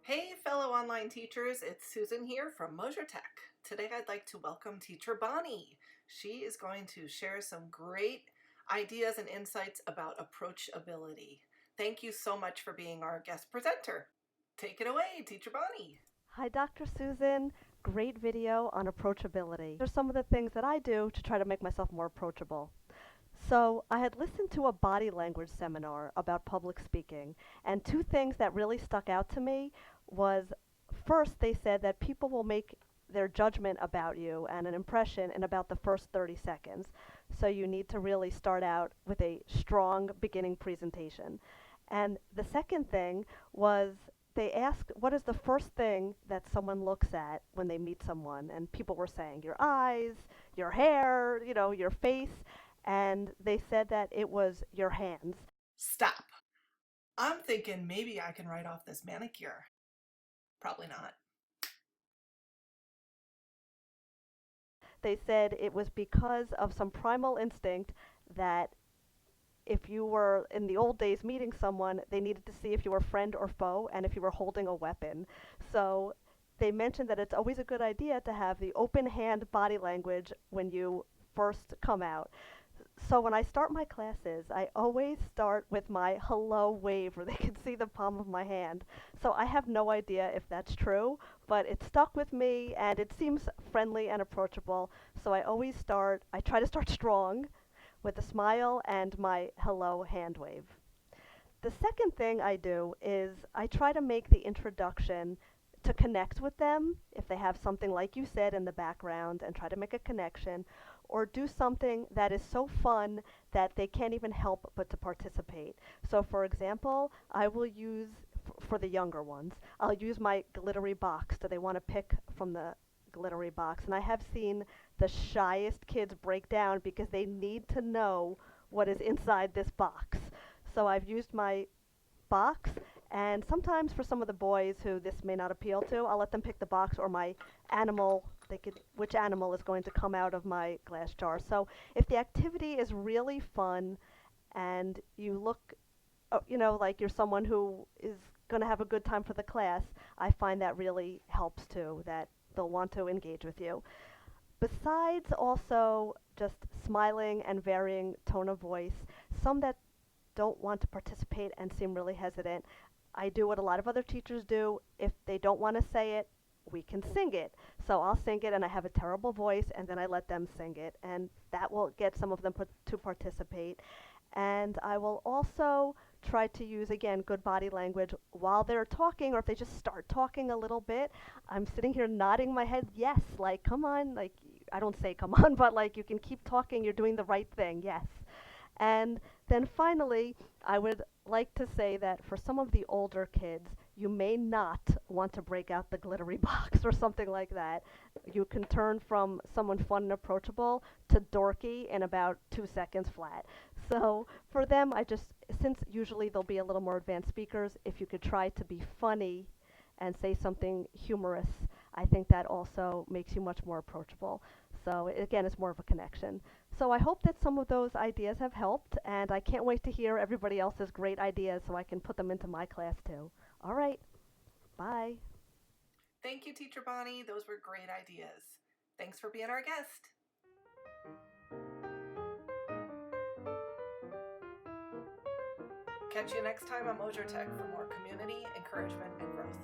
Hey, fellow online teachers, it's Susan here from MosherTech. Today I'd like to welcome teacher Bonnie. She is going to share some great ideas and insights about approachability. Thank you so much for being our guest presenter. Take it away, teacher Bonnie. Hi, Dr. Susan. Great video on approachability. There's some of the things that I do to try to make myself more approachable. So, I had listened to a body language seminar about public speaking, and two things that really stuck out to me was first, they said that people will make their judgment about you and an impression in about the first 30 seconds. So, you need to really start out with a strong beginning presentation. And the second thing was they asked, what is the first thing that someone looks at when they meet someone? And people were saying, your eyes, your hair, your face. And they said that it was your hands. Stop. I'm thinking maybe I can write off this manicure. Probably not. They said it was because of some primal instinct that if you were in the old days meeting someone, they needed to see if you were friend or foe and if you were holding a weapon. So they mentioned that it's always a good idea to have the open hand body language when you first come out. So when I start my classes, I always start with my hello wave where they can see the palm of my hand. So I have no idea if that's true, but it stuck with me and it seems friendly and approachable. So I try to start strong with a smile and my hello hand wave. The second thing I do is I try to make the introduction to connect with them if they have something like you said in the background and try to make a connection, or do something that is so fun that they can't even help but to participate. So for example, I will use for the younger ones, I'll use my glittery box. Do they want to pick from the glittery box? And I have seen the shyest kids break down because they need to know what is inside this box. So I've used my box, and sometimes for some of the boys who this may not appeal to, I'll let them pick the box or my animal. Which animal is going to come out of my glass jar. So if the activity is really fun and you look, like you're someone who is going to have a good time for the class, I find that really helps too, that they'll want to engage with you. Besides also just smiling and varying tone of voice, some that don't want to participate and seem really hesitant, I do what a lot of other teachers do. If they don't want to say it, we can sing it. So I'll sing it and I have a terrible voice and then I let them sing it, and that will get some of them to participate. And I will also try to use, again, good body language while they're talking, or if they just start talking a little bit. I'm sitting here nodding my head, yes, like, come on, like, I don't say come on, but like, you can keep talking, you're doing the right thing, yes. And then finally, I would like to say that for some of the older kids, you may not want to break out the glittery box or something like that. You can turn from someone fun and approachable to dorky in about 2 seconds flat. So for them, since usually they'll be a little more advanced speakers, if you could try to be funny and say something humorous, I think that also makes you much more approachable. So again, it's more of a connection. So I hope that some of those ideas have helped, and I can't wait to hear everybody else's great ideas so I can put them into my class too. All right, bye. Thank you, teacher Bonnie. Those were great ideas. Thanks for being our guest. Catch you next time on MosherTech for more community, encouragement, and growth.